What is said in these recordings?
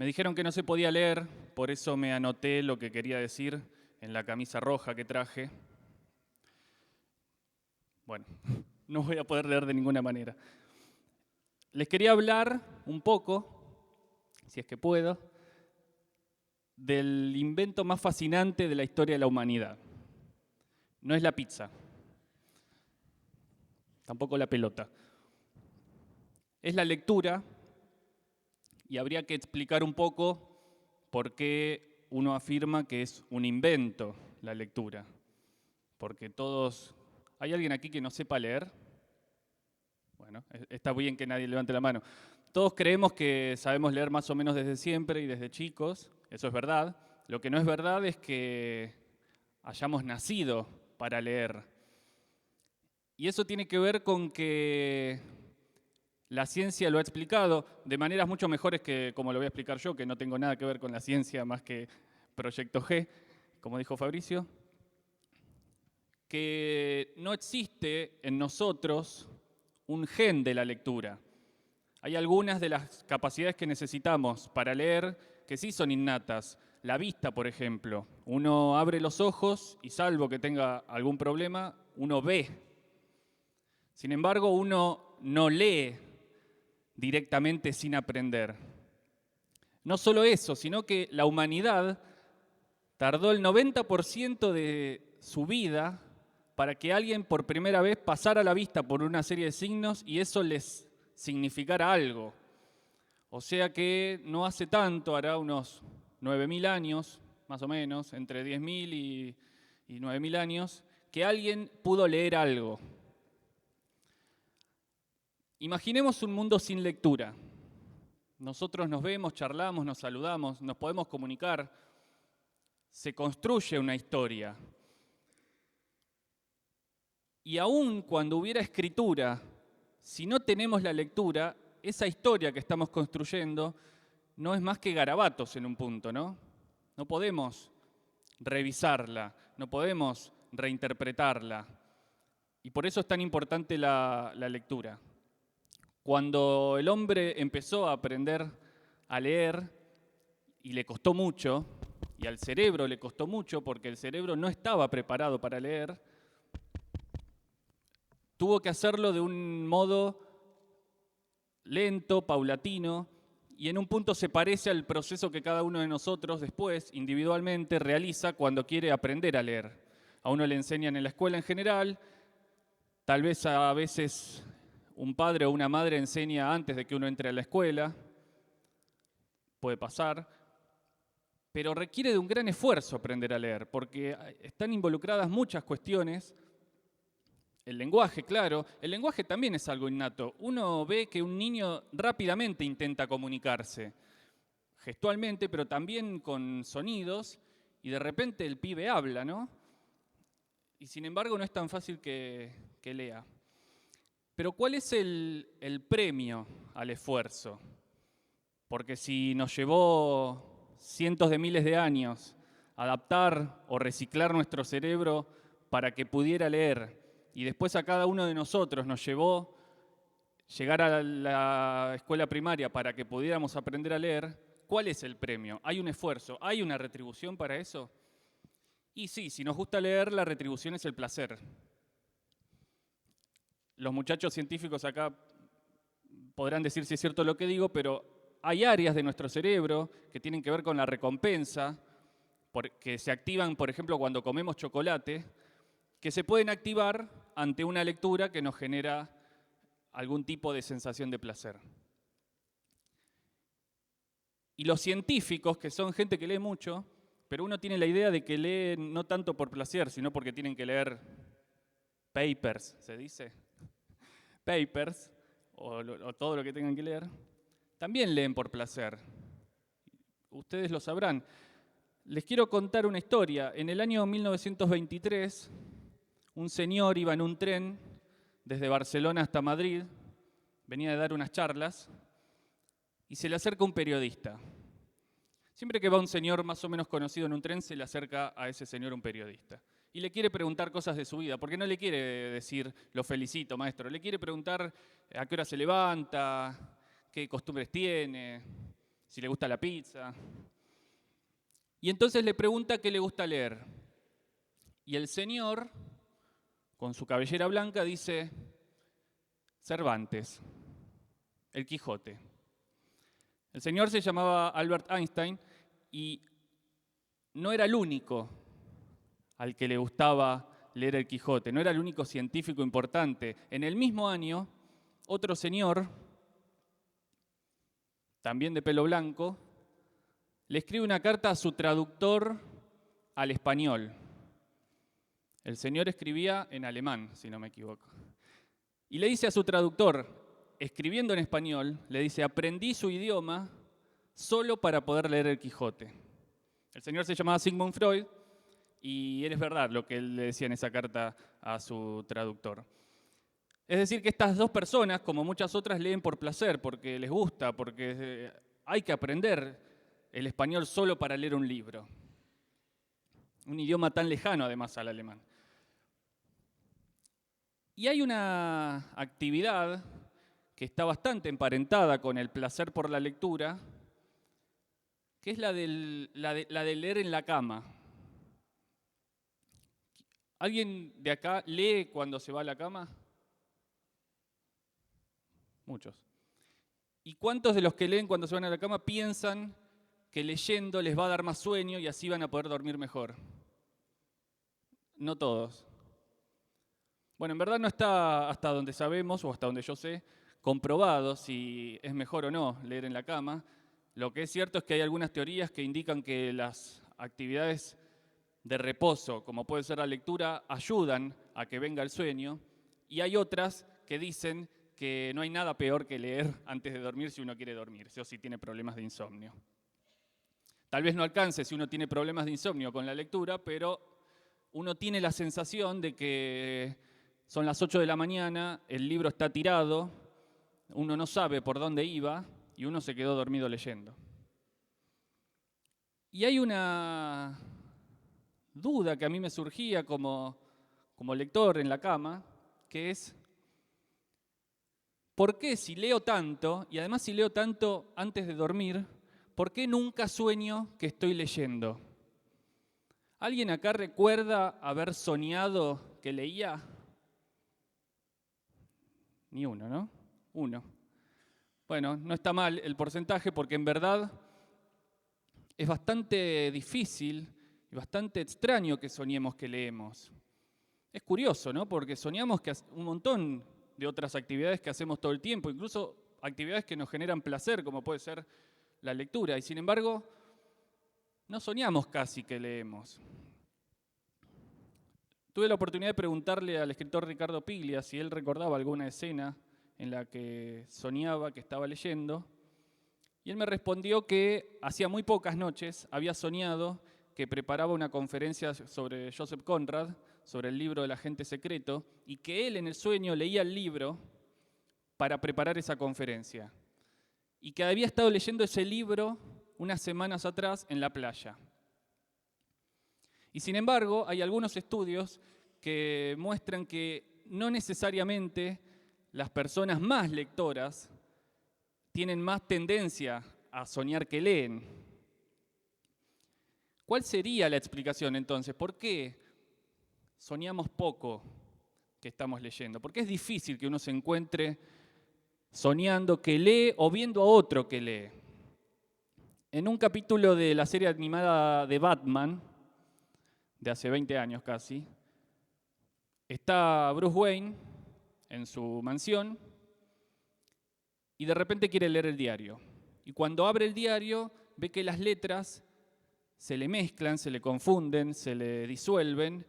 Me dijeron que no se podía leer, por eso me anoté lo que quería decir en la camisa roja que traje. Bueno, no voy a poder leer de ninguna manera. Les quería hablar un poco, si es que puedo, del invento más fascinante de la historia de la humanidad. No es la pizza, tampoco la pelota. Es la lectura, y habría que explicar un poco por qué uno afirma que es un invento la lectura. Porque todos... ¿Hay alguien aquí que no sepa leer? Bueno, está bien que nadie levante la mano. Todos creemos que sabemos leer más o menos desde siempre y desde chicos, eso es verdad. Lo que no es verdad es que hayamos nacido para leer. Y eso tiene que ver con que la ciencia lo ha explicado de maneras mucho mejores que como lo voy a explicar yo, que no tengo nada que ver con la ciencia más que Proyecto G, como dijo Fabricio, que no existe en nosotros un gen de la lectura. Hay algunas de las capacidades que necesitamos para leer que sí son innatas. La vista, por ejemplo. Uno abre los ojos y salvo que tenga algún problema, uno ve. Sin embargo, uno no lee directamente sin aprender. No solo eso, sino que la humanidad tardó el 90% de su vida para que alguien por primera vez pasara la vista por una serie de signos y eso les significara algo. O sea que no hace tanto, hará unos 9.000 años, más o menos, entre 10.000 y 9.000 años, que alguien pudo leer algo. Imaginemos un mundo sin lectura. Nosotros nos vemos, charlamos, nos saludamos, nos podemos comunicar, se construye una historia. Y aún cuando hubiera escritura, si no tenemos la lectura, esa historia que estamos construyendo no es más que garabatos en un punto, ¿no? No podemos revisarla, no podemos reinterpretarla. Y por eso es tan importante la lectura. Cuando el hombre empezó a aprender a leer, y le costó mucho, y al cerebro le costó mucho porque el cerebro no estaba preparado para leer, tuvo que hacerlo de un modo lento, paulatino, y en un punto se parece al proceso que cada uno de nosotros después, individualmente, realiza cuando quiere aprender a leer. A uno le enseñan en la escuela en general, tal vez a veces un padre o una madre enseña antes de que uno entre a la escuela, puede pasar, pero requiere de un gran esfuerzo aprender a leer, porque están involucradas muchas cuestiones. El lenguaje, claro, el lenguaje también es algo innato. Uno ve que un niño rápidamente intenta comunicarse, gestualmente, pero también con sonidos, y de repente el pibe habla, ¿no? Y sin embargo no es tan fácil que lea. Pero ¿cuál es el premio al esfuerzo? Porque si nos llevó cientos de miles de años adaptar o reciclar nuestro cerebro para que pudiera leer, y después a cada uno de nosotros nos llevó llegar a la escuela primaria para que pudiéramos aprender a leer, ¿cuál es el premio? ¿Hay un esfuerzo? ¿Hay una retribución para eso? Y sí, si nos gusta leer, la retribución es el placer. Los muchachos científicos acá podrán decir si es cierto lo que digo, pero hay áreas de nuestro cerebro que tienen que ver con la recompensa, que se activan, por ejemplo, cuando comemos chocolate, que se pueden activar ante una lectura que nos genera algún tipo de sensación de placer. Y los científicos, que son gente que lee mucho, pero uno tiene la idea de que leen no tanto por placer, sino porque tienen que leer papers, ¿se dice? Papers, o todo lo que tengan que leer, también leen por placer. Ustedes lo sabrán. Les quiero contar una historia. En el año 1923, un señor iba en un tren desde Barcelona hasta Madrid, venía de dar unas charlas, y se le acerca un periodista. Siempre que va un señor más o menos conocido en un tren, se le acerca a ese señor un periodista. Y le quiere preguntar cosas de su vida, porque no le quiere decir, lo felicito, maestro, le quiere preguntar a qué hora se levanta, qué costumbres tiene, si le gusta la pizza. Y entonces le pregunta qué le gusta leer. Y el señor, con su cabellera blanca, dice: Cervantes, el Quijote. El señor se llamaba Albert Einstein y no era el único al que le gustaba leer el Quijote, no era el único científico importante. En el mismo año, otro señor, también de pelo blanco, le escribe una carta a su traductor al español. El señor escribía en alemán, si no me equivoco. Y le dice a su traductor, escribiendo en español, le dice: aprendí su idioma solo para poder leer el Quijote. El señor se llamaba Sigmund Freud y es verdad lo que él le decía en esa carta a su traductor. Es decir, que estas dos personas, como muchas otras, leen por placer, porque les gusta, porque hay que aprender el español solo para leer un libro. Un idioma tan lejano, además, al alemán. Y hay una actividad que está bastante emparentada con el placer por la lectura, que es la de leer en la cama. ¿Alguien de acá lee cuando se va a la cama? Muchos. ¿Y cuántos de los que leen cuando se van a la cama piensan que leyendo les va a dar más sueño y así van a poder dormir mejor? No todos. Bueno, en verdad no está, hasta donde sabemos, o hasta donde yo sé, comprobado si es mejor o no leer en la cama. Lo que es cierto es que hay algunas teorías que indican que las actividades de reposo, como puede ser la lectura, ayudan a que venga el sueño, y hay otras que dicen que no hay nada peor que leer antes de dormir si uno quiere dormirse o si tiene problemas de insomnio. Tal vez no alcance si uno tiene problemas de insomnio con la lectura, pero uno tiene la sensación de que son las 8 de la mañana, el libro está tirado, uno no sabe por dónde iba y uno se quedó dormido leyendo. Y hay una duda que a mí me surgía como lector en la cama, que es: ¿por qué si leo tanto, y además si leo tanto antes de dormir, por qué nunca sueño que estoy leyendo? ¿Alguien acá recuerda haber soñado que leía? Ni uno, ¿no? Uno. Bueno, no está mal el porcentaje porque en verdad es bastante difícil y bastante extraño que soñemos que leemos. Es curioso, ¿no? Porque soñamos que un montón de otras actividades que hacemos todo el tiempo, incluso actividades que nos generan placer, como puede ser la lectura, y sin embargo, no soñamos casi que leemos. Tuve la oportunidad de preguntarle al escritor Ricardo Piglia si él recordaba alguna escena en la que soñaba que estaba leyendo, y él me respondió que hacía muy pocas noches había soñado que preparaba una conferencia sobre Joseph Conrad, sobre el libro del agente secreto, y que él en el sueño leía el libro para preparar esa conferencia, y que había estado leyendo ese libro unas semanas atrás en la playa. Y sin embargo, hay algunos estudios que muestran que no necesariamente las personas más lectoras tienen más tendencia a soñar que leen. ¿Cuál sería la explicación entonces? ¿Por qué soñamos poco que estamos leyendo? ¿Por qué es difícil que uno se encuentre soñando que lee o viendo a otro que lee? En un capítulo de la serie animada de Batman, de hace 20 años casi, está Bruce Wayne en su mansión y de repente quiere leer el diario. Y cuando abre el diario ve que las letras se le mezclan, se le confunden, se le disuelven,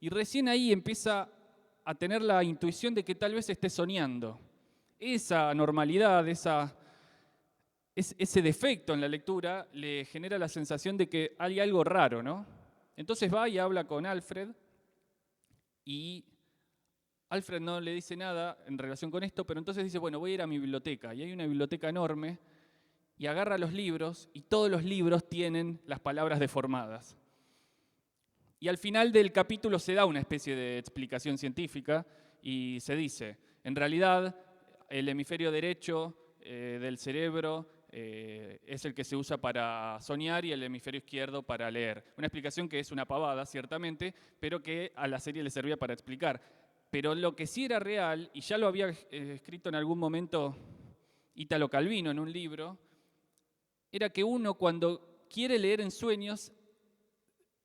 y recién ahí empieza a tener la intuición de que tal vez esté soñando. Esa anormalidad, ese defecto en la lectura le genera la sensación de que hay algo raro, ¿no? Entonces va y habla con Alfred, y Alfred no le dice nada en relación con esto, pero entonces dice, bueno, voy a ir a mi biblioteca, y hay una biblioteca enorme, y agarra los libros, y todos los libros tienen las palabras deformadas. Y al final del capítulo se da una especie de explicación científica, y se dice, en realidad, el hemisferio derecho del cerebro es el que se usa para soñar y el hemisferio izquierdo para leer. Una explicación que es una pavada, ciertamente, pero que a la serie le servía para explicar. Pero lo que sí era real, y ya lo había escrito en algún momento Italo Calvino en un libro, era que uno cuando quiere leer en sueños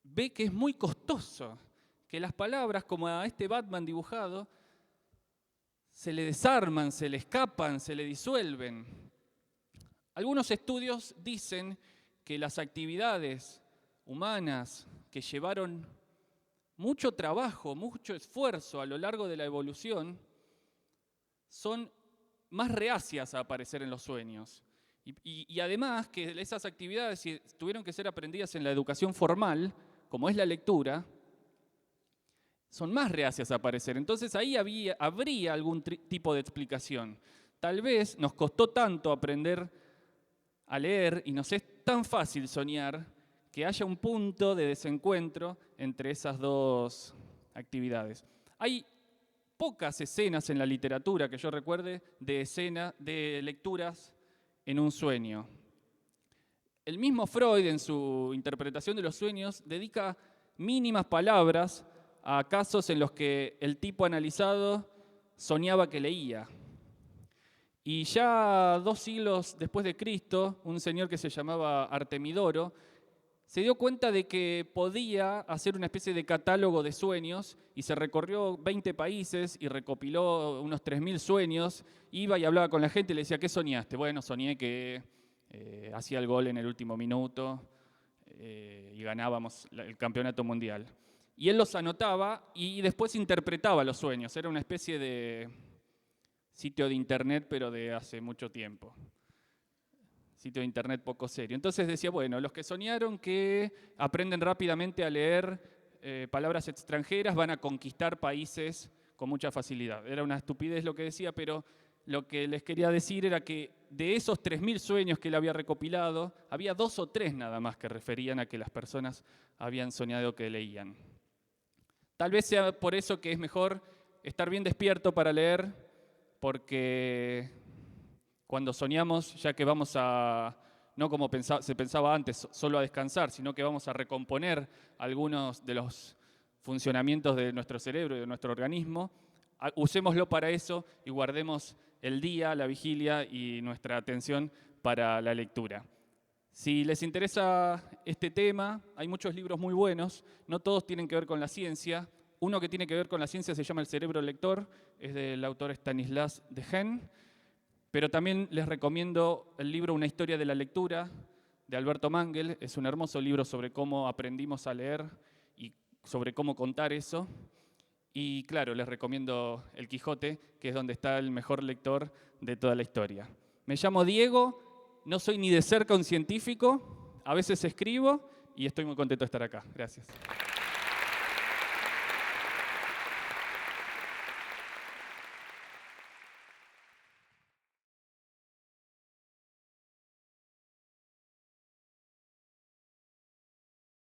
ve que es muy costoso, que las palabras, como a este Batman dibujado, se le desarman, se le escapan, se le disuelven. Algunos estudios dicen que las actividades humanas que llevaron mucho trabajo, mucho esfuerzo a lo largo de la evolución, son más reacias a aparecer en los sueños. Y además que esas actividades, si tuvieron que ser aprendidas en la educación formal, como es la lectura, son más reacias a aparecer. Entonces ahí habría algún tipo de explicación. Tal vez nos costó tanto aprender a leer y nos es tan fácil soñar que haya un punto de desencuentro entre esas dos actividades. Hay pocas escenas en la literatura que yo recuerde de lecturas en un sueño. El mismo Freud, en su interpretación de los sueños, dedica mínimas palabras a casos en los que el tipo analizado soñaba que leía. Y ya 2 siglos después de Cristo, un señor que se llamaba Artemidoro se dio cuenta de que podía hacer una especie de catálogo de sueños y se recorrió 20 países y recopiló unos 3.000 sueños. Iba y hablaba con la gente y le decía, ¿qué soñaste? Bueno, soñé que hacía el gol en el último minuto y ganábamos el campeonato mundial. Y él los anotaba y después interpretaba los sueños. Era una especie de sitio de internet, pero de hace mucho tiempo. Sitio de internet poco serio. Entonces decía, bueno, los que soñaron que aprenden rápidamente a leer palabras extranjeras van a conquistar países con mucha facilidad. Era una estupidez lo que decía, pero lo que les quería decir era que de esos 3.000 sueños que él había recopilado, había 2 o 3 nada más que referían a que las personas habían soñado que leían. Tal vez sea por eso que es mejor estar bien despierto para leer, porque cuando soñamos, ya que vamos a, no como se pensaba antes, solo a descansar, sino que vamos a recomponer algunos de los funcionamientos de nuestro cerebro y de nuestro organismo, usémoslo para eso y guardemos el día, la vigilia y nuestra atención para la lectura. Si les interesa este tema, hay muchos libros muy buenos, no todos tienen que ver con la ciencia. Uno que tiene que ver con la ciencia se llama El cerebro lector, es del autor Stanislas Dehaene, pero también les recomiendo el libro Una historia de la lectura, de Alberto Mangel. Es un hermoso libro sobre cómo aprendimos a leer y sobre cómo contar eso. Y claro, les recomiendo El Quijote, que es donde está el mejor lector de toda la historia. Me llamo Diego. No soy ni de cerca un científico, a veces escribo y estoy muy contento de estar acá. Gracias.